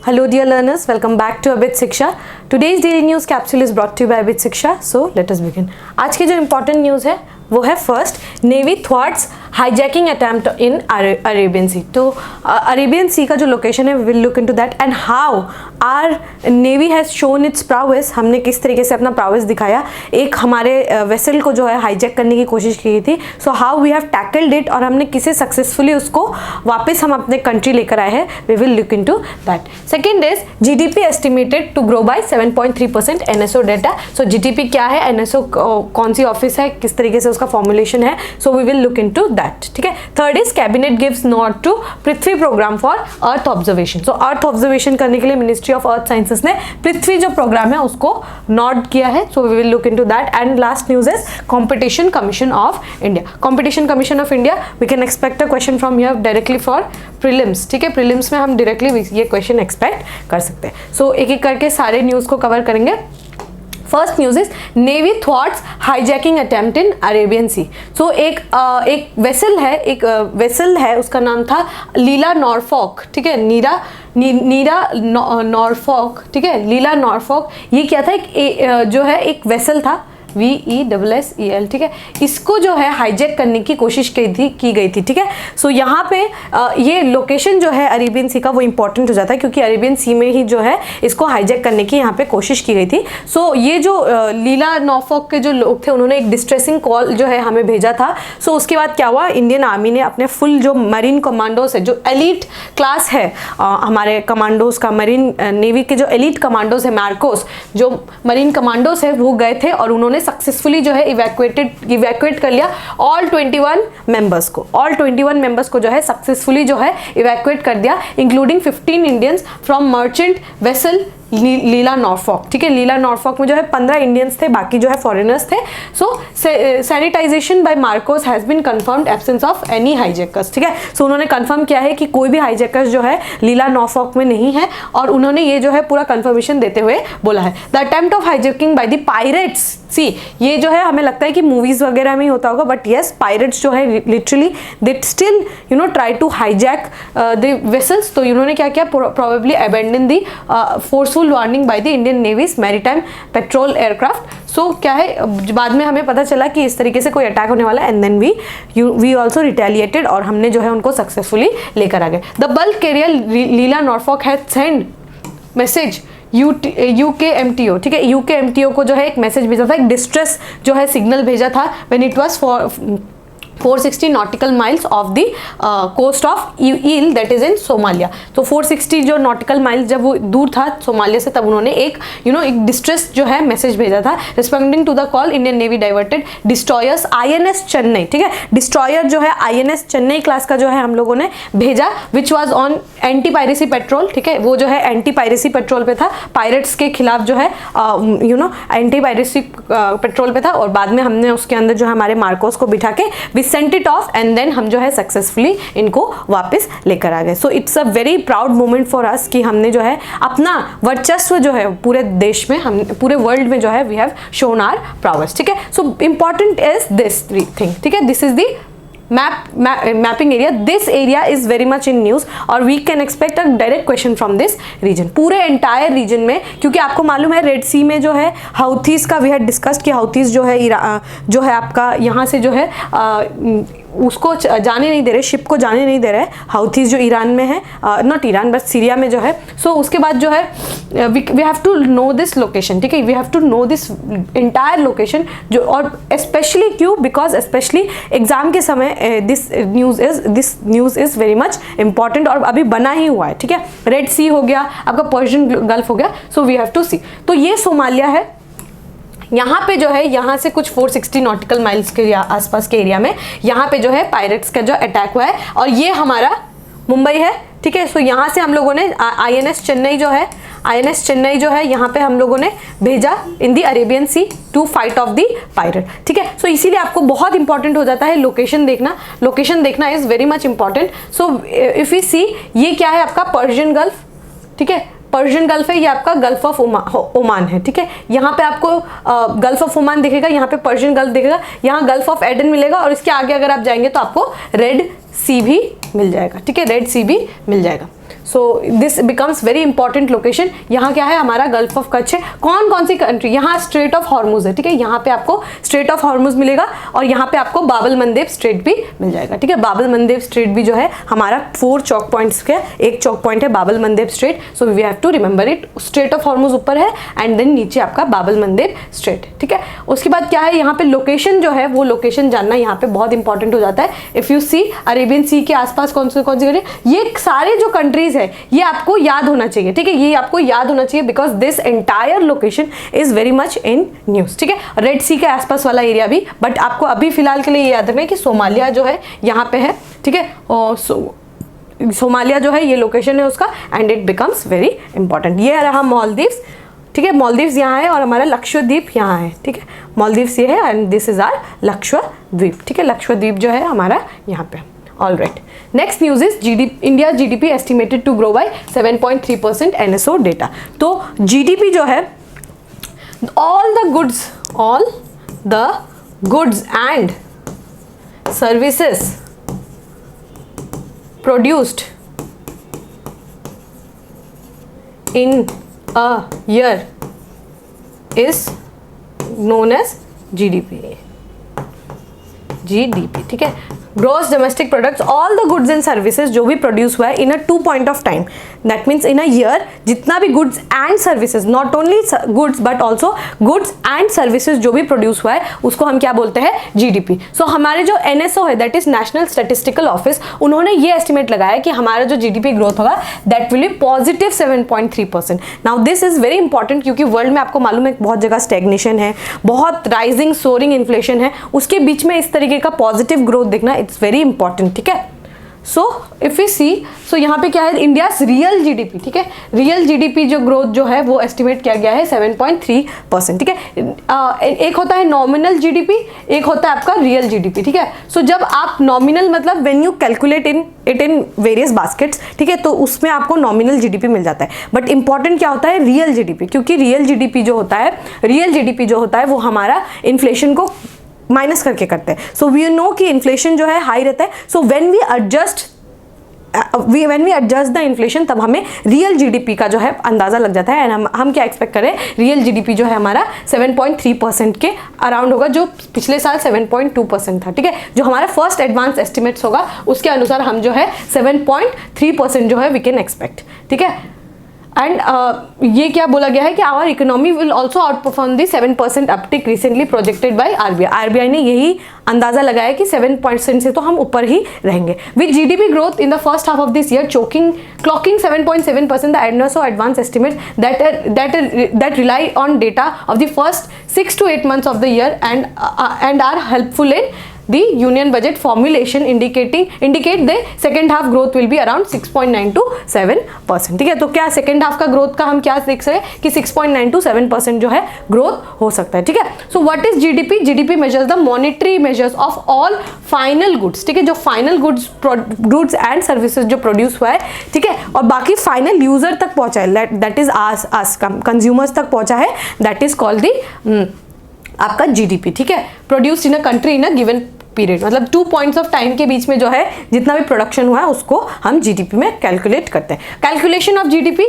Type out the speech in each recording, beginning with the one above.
Hello dear learners, welcome back to Abid Shiksha. Today's daily news capsule is brought to you by Abid Shiksha. So let us begin. आज की जो important news है वो है first, navy thwarts hijacking attempt in Arabian Sea. तो Arabian Sea का जो location है we will look into that and how our navy has shown its prowess. हमने किस तरीके से अपना प्राउएस दिखाया, एक हमारे वेसल को जो है हाईजैक करने की कोशिश की थी. So how we have tackled it और हमने किसे सक्सेसफुली उसको वापस हम अपने कंट्री लेकर आए हैं. We will look into that. Second is GDP estimated to grow by 7.3%. NSO data. So GDP क्या है, एनएसओ कौन सी ऑफिस है, किस तरीके से उसका फॉर्मुलेशन है. So we will look into that. ठीक है. Third is cabinet gives nod to Prithvi programme for earth observation. So earth observation करने के लिए मिनिस्ट्री ऑफ अर्थ साइंसेस ने पृथ्वी जो प्रोग्राम है उसको नॉट किया है. So we will look into that. And last news is competition commission of India. Competition commission of India, we can expect a question from here directly for prelims. ठीक है, prelims में हम directly ये question expect कर सकते हैं. सो एक एक करके सारे न्यूज को कवर करेंगे. First news is navy thwarts hijacking attempt in Arabian Sea. So एक वेसल है, उसका नाम था लीला नॉरफॉक. ठीक है, नीरा नॉरफॉक. ठीक है, लीला नॉरफॉक. ये क्या था, जो है एक वेसल था, VESSEL. ठीक है, इसको जो है हाईजैक करने की कोशिश की गई थी. ठीक है. सो यहाँ पे ये लोकेशन जो है अरेबियन सी का वो इंपॉर्टेंट हो जाता है क्योंकि अरेबियन सी में ही जो है इसको हाईजैक करने की यहाँ पे कोशिश की गई थी. सो ये जो लीला नॉरफॉक के जो लोग थे उन्होंने एक डिस्ट्रेसिंग कॉल जो है हमें भेजा था. सो उसके बाद क्या हुआ, इंडियन आर्मी ने अपने फुल जो मरीन कमांडोज है, जो एलिट क्लास है हमारे कमांडोज का, मरीन नेवी के जो एलिट कमांडोज है, मार्कोस जो मरीन कमांडोज है, वो गए थे और उन्होंने सक्सेसफुली जो है इवैक्यूएट कर लिया ऑल 21 मेंबर्स को जो है सक्सेसफुली जो है इवैक्यूएट कर दिया, including 15 Indians from merchant vessel Lila Norfolk. ठीक है, लीला नॉरफॉक में जो है 15 इंडियंस थे, बाकी जो है फॉरेनर्स थे. So sanitisation by MARCOS has been confirmed absence of any hijackers. ठीक है, सो उन्होंने कंफर्म किया है कि कोई भी हाईजैकर्स जो है लीला नॉरफॉक में नहीं है और उन्होंने ये जो है पूरा कंफर्मेशन देते हुए बोला है. The attempt of hijacking by the pirates. See, ये जो है हमें लगता है कि मूवीज वगैरह में ही होता होगा, बट यस, पायरेट्स जो है literally they still try to hijack the vessels. तो उन्होंने क्या किया, probably abandon the forceful warning by the Indian navy's maritime patrol aircraft. So क्या है, बाद में हमें पता चला कि इस तरीके से कोई अटैक होने वाला है and then we also retaliated और हमने जो है उनको सक्सेसफुली लेकर आ गए. The bulk carrier Lila Norfolk has send message UKMTO. ठीक है, UKMTO को जो है एक मैसेज भेजा था, एक डिस्ट्रेस जो है सिग्नल भेजा था when it was 460 nautical miles off the coast of Eyl that is in Somalia. तो 460 जो नॉटिकल माइल्स जब वो दूर था सोमालिया से, तब उन्होंने एक डिस्ट्रेस जो है मैसेज भेजा था. Responding to the call, Indian Navy diverted destroyers INS Chennai. ठीक है, डिस्ट्रॉयर जो है INS चेन्नई क्लास का जो है हम लोगों ने भेजा, which was on anti piracy petrol. ठीक है, वो जो है एंटी पायरेसी पेट्रोल पे था, पायरेट्स के खिलाफ जो है एंटी पायरेसी पेट्रोल पे था. और बाद में हमने उसके अंदर जो है हमारे मार्कोस को बिठा के sent it off and then हम जो है सक्सेसफुली इनको वापस लेकर आ गए. So it's a very proud moment for us कि हमने जो है अपना वर्चस्व जो है पूरे देश में, हम पूरे वर्ल्ड में जो है we have shown our proudest. ठीक है, so important is this thing. ठीक है, this is the mapping area. This area is very much in news और we can expect a direct question from this region. पूरे entire region में, क्योंकि आपको मालूम है रेड सी में जो है हाउथीज का वी हैड डिस्कस्ड कि हाउथीज जो है आपका यहाँ से जो है उसको जाने नहीं दे रहे, शिप को जाने नहीं दे रहे. हाउथीज जो ईरान में है, नॉट ईरान बट सीरिया में जो है. सो उसके बाद जो है we have to know this location. ठीक है, we have to know this entire location जो, और स्पेशली क्यों, बिकॉज स्पेशली एग्जाम के समय this news is very much important और अभी बना ही हुआ है. ठीक है, रेड सी हो गया, आपका पर्शियन गल्फ हो गया. सो वी हैव टू सी. तो ये सोमालिया है, यहाँ पे जो है यहाँ से कुछ 460 नॉटिकल माइल्स के आसपास के एरिया में यहाँ पे जो है पायरेट्स का जो अटैक हुआ है और ये हमारा मुंबई है. ठीक है, सो यहाँ से हम लोगों ने INS चेन्नई जो है यहाँ पे हम लोगों ने भेजा in the Arabian Sea to fight off the pirate. ठीक है, सो इसीलिए आपको बहुत इंपॉर्टेंट हो जाता है लोकेशन देखना is very much important. So if you see, ये क्या है आपका पर्शियन गल्फ. ठीक है, पर्शियन गल्फ है, ये आपका गल्फ ऑफ ओमान है. ठीक है, यहाँ पे आपको गल्फ ऑफ ओमान दिखेगा, यहाँ पे पर्शियन गल्फ दिखेगा, यहाँ गल्फ ऑफ एडन मिलेगा और इसके आगे अगर आप जाएंगे तो आपको रेड सी भी मिल जाएगा. ठीक है, रेड सी भी मिल जाएगा. So this becomes very important location. यहाँ क्या है, हमारा गल्फ ऑफ कच्छ है। कौन कौन सी कंट्री, यहाँ स्ट्रेट ऑफ हॉर्मुज है, ठीक है, यहाँ पे आपको स्ट्रेट ऑफ हॉर्मुज मिलेगा और यहाँ पे आपको बाबल मंदेब स्ट्रेट भी मिल जाएगा, ठीक है। बाबल मंदेब स्ट्रेट भी जो है हमारा 4 चौक पॉइंट्स के एक चौक पॉइंट है Bab el Mandeb strait, so we have to remember it. Strait of Hormuz ऊपर है एंड देन नीचे आपका बाबल मंदेब स्ट्रेट, ठीक है। उसके बाद क्या है, यहाँ पे लोकेशन जो है वो लोकेशन जानना यहाँ पे बहुत इंपॉर्टेंट हो जाता है। इफ यू सी अरेबियन सी के आसपास कौन सी कंट्री, ये सारे जो कंट्रीज है ये आपको याद होना चाहिए, ठीक है, ये आपको याद होना चाहिए because this entire location is very much in news, ठीक है। रेड सी के आसपास वाला एरिया भी, बट आपको अभी फिलहाल के लिए याद रखना है कि सोमालिया जो है यहाँ पे है, ठीक है, और सोमालिया जो है ये लोकेशन है उसका and it becomes very important. ये रहा मालदीव्स, ठीक है, मालदीव्स यहाँ है और हमारा लक्षद्वीप यहाँ है, ठीक है, मालदीव्स ये है and this is our Lakshadweep, ठीक है, लक्षद्वीप जो है हमारा यहाँ पे। All right, next news is India GDP estimated to grow by 7.3% NSO डेटा। तो जीडीपी जो है all the goods and services produced in a year is known as GDP, ठीक है। Gross domestic products, all the goods and services जो भी produce हुआ है इन अ 2 point of time, that means in a year जितना भी goods and services, not only goods but also goods and services जो भी प्रोड्यूस हुआ है उसको हम क्या बोलते हैं, जीडीपी। सो हमारे जो NSO है that is national statistical office, उन्होंने ये एस्टिमेट लगाया कि हमारा जो जीडीपी ग्रोथ होगा that will be positive 7.3%। Now this is very important क्योंकि वर्ल्ड में आपको मालूम है बहुत जगह स्टेग्नेशन है, बहुत राइजिंग सोरिंग इन्फ्लेशन है, उसके बीच में इस तरीके का पॉजिटिव ग्रोथ देखना इट्स वेरी इंपॉर्टेंट, ठीक है। सो इफ यू सी, सो यहाँ पे क्या है, इंडिया रियल जीडीपी, ठीक है, रियल जीडीपी जो ग्रोथ जो है वो एस्टिमेट किया गया है 7.3%, ठीक है। एक होता है नॉमिनल जीडीपी, एक होता है आपका रियल जीडीपी, ठीक है। सो जब आप नॉमिनल मतलब when you calculate it in various baskets, ठीक है, तो उसमें आपको नॉमिनल जीडीपी मिल जाता है, बट इंपॉर्टेंट क्या होता है, रियल जीडीपी, क्योंकि रियल जीडीपी जो होता है वो हमारा इन्फ्लेशन को माइनस करके करते हैं। सो वी नो कि इन्फ्लेशन जो है हाई रहता है, so when we adjust the inflation तब हमें रियल जीडीपी का जो है अंदाजा लग जाता है एंड हम क्या एक्सपेक्ट करें, रियल जीडीपी जो है हमारा 7.3% के अराउंड होगा, जो पिछले साल 7.2% था, ठीक है। जो हमारा फर्स्ट एडवांस एस्टिमेट्स होगा उसके अनुसार हम जो है 7.3% जो है वी कैन एक्सपेक्ट, ठीक है। एंड ये क्या बोला गया है कि our economy will also outperform the 7% uptick recently projected by RBI ने यही अंदाजा लगाया कि 7% से तो हम ऊपर ही रहेंगे। With GDP growth in the first half of this year clocking 7.7%, the NSO advance estimates that rely on data of the first 6 to 8 months of the year and are helpful in the union budget formulation indicate the second half growth will be around 6.9 to 7%, ठीक है। तो क्या second half का growth का हम क्या देख रहे हैं कि 6.9 to 7% जो है ग्रोथ हो सकता है, ठीक है। So what is GDP? GDP measures the monetary measures of all final goods, ठीक है, जो फाइनल गुड्स एंड सर्विसेज जो प्रोड्यूस हुआ है, ठीक है, और बाकी फाइनल यूजर तक पहुंचा है, दैट इज आस कंज्यूमर्स तक पहुंचा है, दैट इज कॉल्ड दी आपका जीडीपी, ठीक है। Produced in a country in a given period, मतलब 2 पॉइंट्स ऑफ टाइम के बीच में जो है जितना भी प्रोडक्शन हुआ है उसको हम जीडीपी में कैलकुलेट करते हैं। कैलकुलेशन ऑफ जीडीपी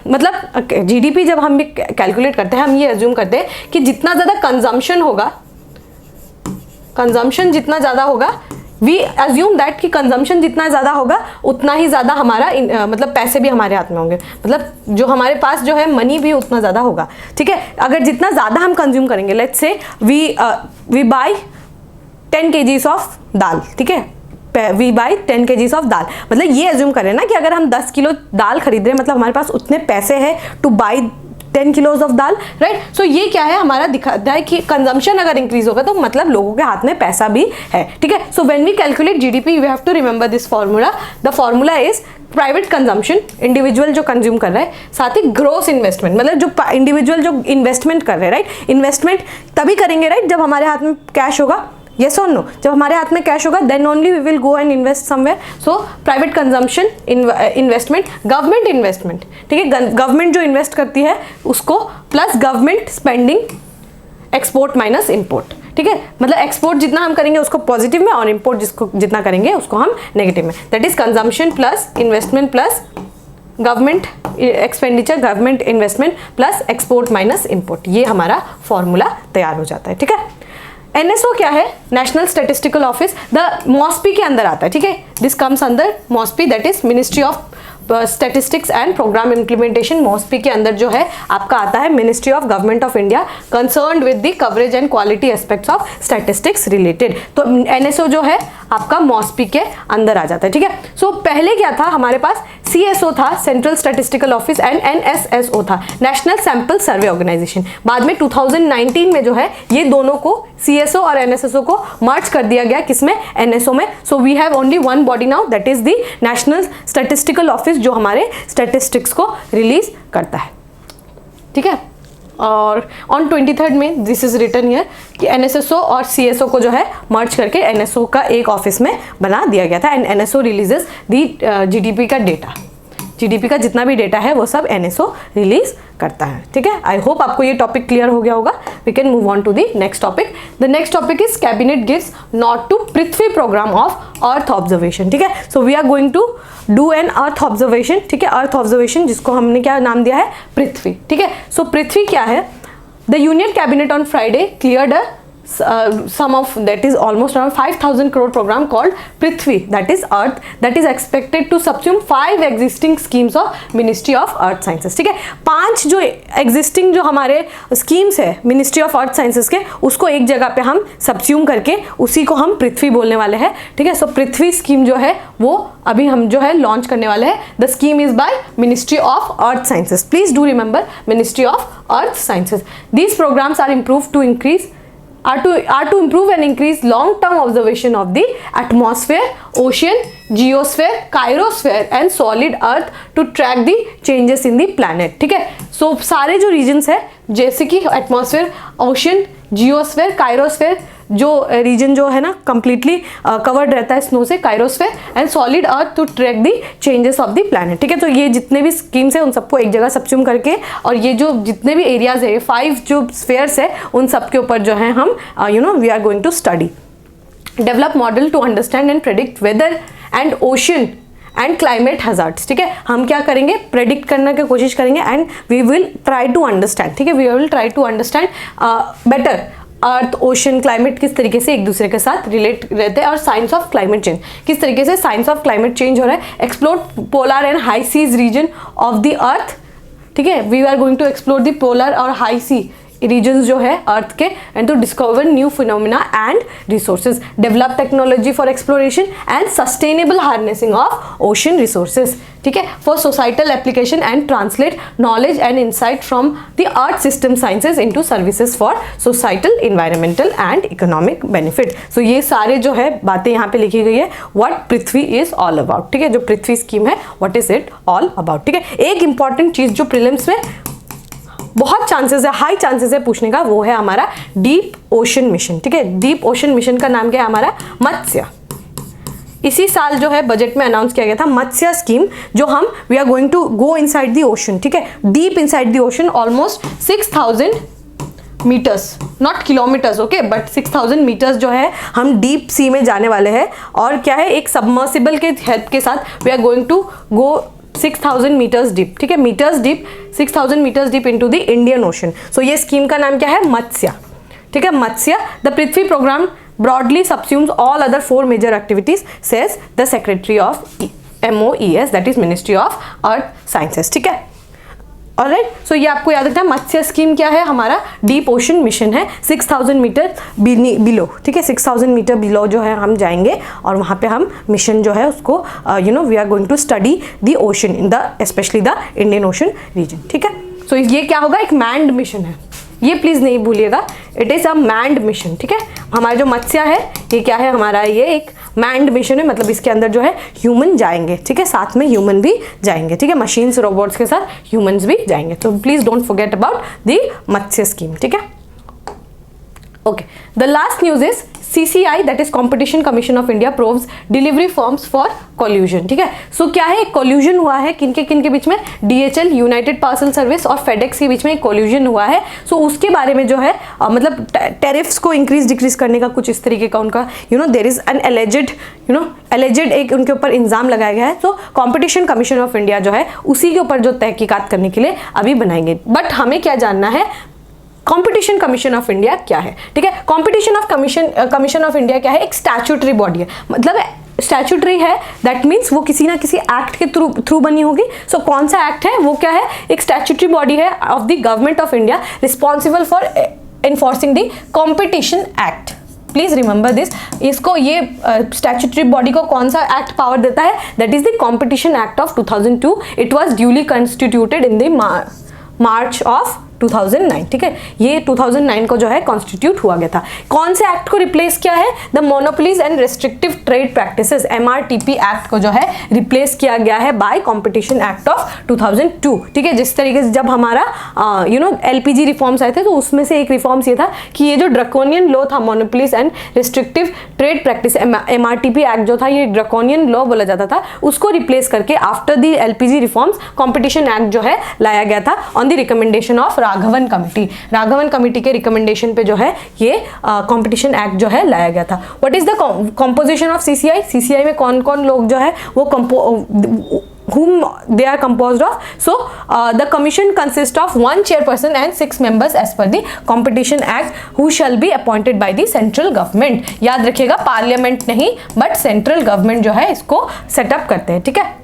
मतलब जीडीपी जब हम भी कैलकुलेट करते हैं हम ये अज्यूम करते हैं कि जितना ज़्यादा कंजम्पशन जितना ज़्यादा होगा, वी अज्यूम दैट कि कंजम्पशन जितना ज़्यादा होगा उतना ही ज़्यादा हमारा मतलब पैसे भी हमारे हाथ में होंगे, मतलब जो हमारे पास जो है मनी भी उतना ज़्यादा होगा, ठीक है। अगर जितना ज़्यादा हम कंज्यूम करेंगे, let's say we buy 10 kgs of dal, ठीक है, we buy 10 kgs of dal, मतलब ये अज्यूम करें ना कि अगर हम 10 किलो दाल खरीद रहे हैं मतलब हमारे पास उतने पैसे हैं to buy 10 kilos of dal, right. So ये क्या है, हमारा दिखाता है कि कंजम्पशन अगर इंक्रीज होगा तो मतलब लोगों के हाथ में पैसा भी है, ठीक है। So when we calculate GDP we have to remember this formula, the formula is private consumption, individual जो कंज्यूम कर रहा है, साथ ही ग्रोस इन्वेस्टमेंट, मतलब जो इंडिविजुअल जो इन्वेस्टमेंट कर रहे हैं, राइट। इन्वेस्टमेंट तभी करेंगे, राइट, जब हमारे हाथ में कैश होगा, yes or no, जब हमारे हाथ में कैश होगा then only we will go and invest somewhere. So private consumption, investment, government investment, ठीक है, गवर्नमेंट जो इन्वेस्ट करती है उसको, plus government spending, export minus import, ठीक है, मतलब एक्सपोर्ट जितना हम करेंगे उसको पॉजिटिव में और इम्पोर्ट जिसको जितना करेंगे उसको हम नेगेटिव में। That is consumption plus investment plus government expenditure, government investment plus export minus import, ये हमारा फॉर्मूला तैयार हो जाता है। ठीक है, एनएसओ क्या है? National statistical office, the MoSPI के अंदर आता है। ठीक है, दिस कम्स अंदर MoSPI, that is ministry of statistics and programme implementation. MoSPI के अंदर जो है आपका आता है ministry of government of India concerned with the coverage and quality aspects of statistics related. तो एनएसओ जो है आपका मॉस्पी के अंदर आ जाता है। ठीक है, सो पहले क्या था हमारे पास? सीएसओ था, central statistical office, and NSSO था, नेशनल सैंपल सर्वे ऑर्गेनाइजेशन। बाद में 2019 में जो है ये दोनों को, सीएसओ और एनएसएसओ को मर्ज कर दिया गया, किसमें? एनएसओ में। So we have only one body now, that is the National statistical Office, जो हमारे स्टैटिस्टिक्स को रिलीज करता है। ठीक है, और ऑन 23rd में दिस इज रिटन हियर कि एनएसएसओ और सीएसओ को जो है मर्ज करके एनएसओ का एक ऑफिस में बना दिया गया था। And NSO releases the GDP का डेटा, जीडीपी का जितना भी डेटा है वो सब एनएसओ रिलीज करता है। ठीक है, आई होप आपको ये टॉपिक क्लियर हो गया होगा। We can move on to the next topic. The next topic is cabinet gives nod to Prithvi programme of earth observation. ठीक है, so we are going to do an earth observation. ठीक है, earth observation जिसको हमने क्या नाम दिया है? पृथ्वी। ठीक है, सो पृथ्वी क्या है? The union cabinet on Friday cleared a sum of, that is almost around 5,000 crore program called Prithvi, that is Earth, that is expected to subsume 5 existing schemes of Ministry of Earth Sciences। ठीक है, 5 जो existing जो हमारे schemes है Ministry of Earth Sciences के, उसको एक जगह पे हम subsume करके उसी को हम पृथ्वी बोलने वाले हैं। ठीक है, सो पृथ्वी स्कीम जो है वो अभी हम जो है लॉन्च करने वाले हैं। The scheme is by Ministry of earth Sciences. Please do remember Ministry of earth Sciences. These programmes are improve to increase are to improve and increase long-term observation of the atmosphere, ocean, geosphere, cryosphere and solid earth to track the changes in the planet। ठीक है, सो सारे जो regions है जैसे कि atmosphere, ocean, जियोस्फेयर, कायरोस्फेयर, जो reason जो है ना कंप्लीटली कवर्ड रहता है स्नो से, cryosphere and solid earth to track the changes of the planet. ठीक है, तो ये जितने भी स्कीम्स है उन सबको एक जगह सबस्यूम करके, और ये जो जितने भी एरियाज है, 5 जो स्फेयर्स है, उन सब के ऊपर जो है हम we are going to study. Develop model to understand and predict weather and ocean and climate hazards. ठीक है, हम क्या करेंगे? प्रेडिक्ट करने की कोशिश करेंगे and we will try to understand. ठीक है, we will try to understand better earth, ocean, climate किस तरीके से एक दूसरे के साथ रिलेट रहते हैं, और साइंस ऑफ क्लाइमेट चेंज किस तरीके से साइंस ऑफ क्लाइमेट चेंज हो रहा है। Explore polar and high seas region of the earth. ठीक है, we are going to explore the polar और हाई सी रीजन्स जो है अर्थ के, and to discover new phenomena and resources. Develop technology for exploration and sustainable harnessing of ocean resources. ठीक है, for societal application and translate knowledge and insight from the earth system sciences into services for societal, environmental and economic benefit. सो ये सारे जो है बातें यहाँ पे लिखी गई है, what Prithvi is all about. ठीक है, जो पृथ्वी स्कीम है, what is it all about. ठीक है, एक इंपॉर्टेंट चीज जो प्रीलिम्स में बहुत चांसेस है, हाई चांसेस है पूछने का, वो है हमारा डीप ओशन मिशन। ठीक है, डीप ओशन मिशन का नाम क्या है? हमारा मत्स्य। इसी साल जो है बजट में अनाउंस किया गया था मत्स्य स्कीम, जो हम we are going to go inside the ocean. ठीक है, deep inside the ocean, almost 6000 metres, not kilometres, okay, but 6000 metres जो है हम डीप सी में जाने वाले हैं। और क्या है? एक सबमर्सिबल के हेल्प के साथ we are going to go 6000 metres deep. ठीक है, metres deep, 6000 metres deep into the Indian Ocean. So ये स्कीम का नाम क्या है? मत्स्य। ठीक है, Matsya. The Prithvi programme broadly subsumes all other 4 major activities, says the secretary of MOES, that is ministry of earth sciences. ठीक है, ऑलराइट, सो ये आपको याद रखना है। मत्स्य स्कीम क्या है? हमारा डीप ओशन मिशन है, 6000 मीटर बिलो। ठीक है, 6000 मीटर बिलो जो है हम जाएंगे, और वहाँ पे हम मिशन जो है उसको we are going to study the ocean in the specially the Indian ocean region. ठीक है, सो ये क्या होगा? एक मैन्ड मिशन है, ये प्लीज नहीं भूलिएगा, it is a manned mission. ठीक है, हमारा जो मत्स्य है ये क्या है? हमारा ये एक मैन्ड मिशन है, मतलब इसके अंदर जो है ह्यूमन जाएंगे। ठीक है, साथ में ह्यूमन भी जाएंगे। ठीक है, मशीन्स, रोबोट्स के साथ ह्यूमंस भी जाएंगे। तो please don't forget about the Matsya scheme. ठीक है, okay, the last news is CCI that is competition commission of India probes delivery firms for collusion, ठीक है। सो क्या है, कॉल्यूजन हुआ है किनके बीच में, DHL यूनाइटेड पार्सल सर्विस और फेडेक्स के बीच में कॉल्यूजन हुआ है। सो उसके बारे में जो है मतलब टैरिफ्स को इंक्रीज डिक्रीज करने का कुछ इस तरीके का उनका देयर इज एन एलिजेड एक उनके ऊपर इल्जाम लगाया गया है। सो कॉम्पिटिशन कमीशन ऑफ इंडिया जो है उसी के ऊपर जो तहकीकात करने के लिए अभी बनाएंगे। बट हमें क्या जानना है, कॉम्पिटिशन कमीशन ऑफ इंडिया क्या है, ठीक है। कॉम्पिटिशन कमीशन ऑफ इंडिया क्या है, एक स्टैट्यूटरी बॉडी है, मतलब स्टैट्यूटरी है, दैट मीन्स वो किसी ना किसी एक्ट के थ्रू बनी होगी। सो कौन सा एक्ट है, वो क्या है, एक स्टैट्यूटरी बॉडी है of the government of India responsible for enforcing the competition act. Please remember this, इसको ये स्टैट्यूटरी बॉडी को कौन सा एक्ट पावर देता है, that is the competition act of 2002। It was duly constituted in the March of 2009, ठीक है। ये 2009 को जो है कॉन्स्टिट्यूट हुआ गया था। कौन से एक्ट को रिप्लेस किया है, the monopolies and restrictive trade practices MRTP act को जो है रिप्लेस किया गया है बाय कॉम्पिटिशन एक्ट ऑफ 2002, ठीक है। जिस तरीके से जब हमारा LPG रिफॉर्म्स आए थे तो उसमें से एक रिफॉर्म्स ये था कि ये जो ड्रैकोनियन लॉ था, monopolies and restrictive trade practice MRTP act जो था, ये ड्रैकोनियन लॉ बोला जाता था, उसको रिप्लेस करके after the LPG reforms competition act जो है लाया गया था on the recommendation of Raghavan committee के रिकमेंडेशन पे जो है ये कंपटीशन एक्ट जो है लाया गया था। What is the composition of CCI में कौन कौन लोग जो है वो whom they are composed of? So the commission consists of 1 chairperson and 6 members as per the competition act who shall be appointed by the central government। याद रखिएगा, parliament नहीं बट सेंट्रल गवर्नमेंट जो है इसको सेटअप करते हैं, ठीक है।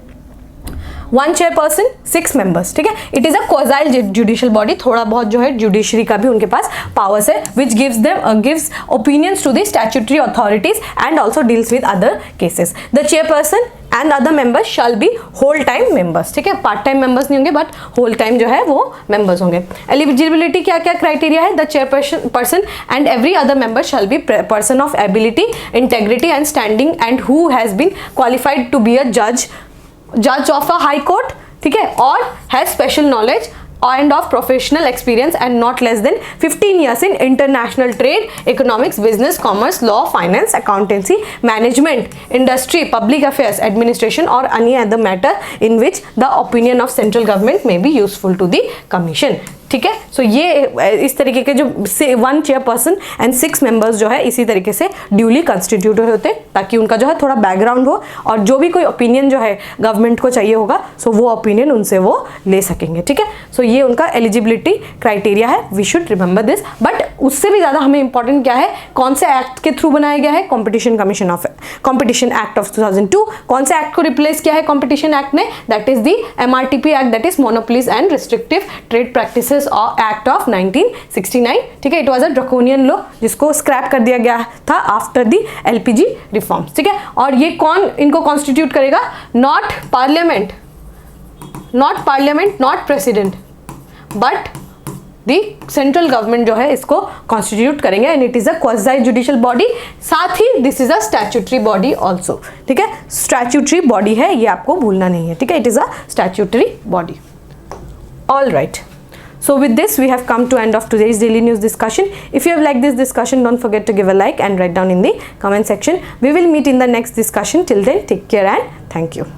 1 chairperson 6 members, ठीक है। It is a quasi judicial body, थोड़ा बहुत जो है जुडिशरी का भी उनके पास पावर्स है, which gives opinions to the statutory authorities and also deals with other cases. The chairperson and other members shall be whole time members, ठीक है। पार्ट टाइम मेंबर्स नहीं होंगे बट होल टाइम जो है वो मेंबर्स होंगे। Eligibility क्या क्या क्राइटेरिया है, the chairperson and every other member shall be person of ability, integrity and standing and who has been qualified to be a जज ऑफ अ हाई कोर्ट, ठीक है, और has special knowledge and of professional experience and not less than 15 years in international trade, economics, business, commerce, law, finance, accountancy, management, industry, public affairs, administration or any other matter in which the opinion of central government may be useful to the commission, ठीक है। So ये इस तरीके के जो 1 chairperson and 6 members जो है इसी तरीके से ड्यूली कंस्टिट्यूटेड होते हैं ताकि उनका जो है थोड़ा बैकग्राउंड हो और जो भी कोई ओपिनियन जो है गवर्नमेंट को चाहिए होगा सो वो ओपिनियन उनसे वो ले सकेंगे, ठीक है। सो ये उनका एलिजिबिलिटी क्राइटेरिया है, we should remember this. But उससे भी ज़्यादा हमें इंपॉर्टेंट क्या है, कौन से एक्ट के थ्रू बनाया गया है, कॉम्पिटिशन एक्ट ऑफ 2002। कौन से एक्ट को रिप्लेस किया है कॉम्पिटिशन एक्ट ने, that is the MRTP act, that is monopolies and restrictive trade practices act of 1969, ठीक है। It was a draconian law जिसको स्क्रैप कर दिया गया था आफ्टर द LPG रिफॉर्म्स, ठीक है। और ये कौन इनको कॉन्स्टिट्यूट करेगा, not parliament, not president, but the central government जो है इसको कॉन्स्टिट्यूट करेंगे and it is a quasi judicial body, साथ ही this is a statutory body also, ठीक है। स्टैट्यूटरी बॉडी है, ये आपको भूलना नहीं है, ठीक है। It is a statutory body. All right, so with this we have come to end of today's daily news discussion. If you have liked this discussion, don't forget to give a like and write down in the comment section. We will meet in the next discussion. Till then, take care and thank you.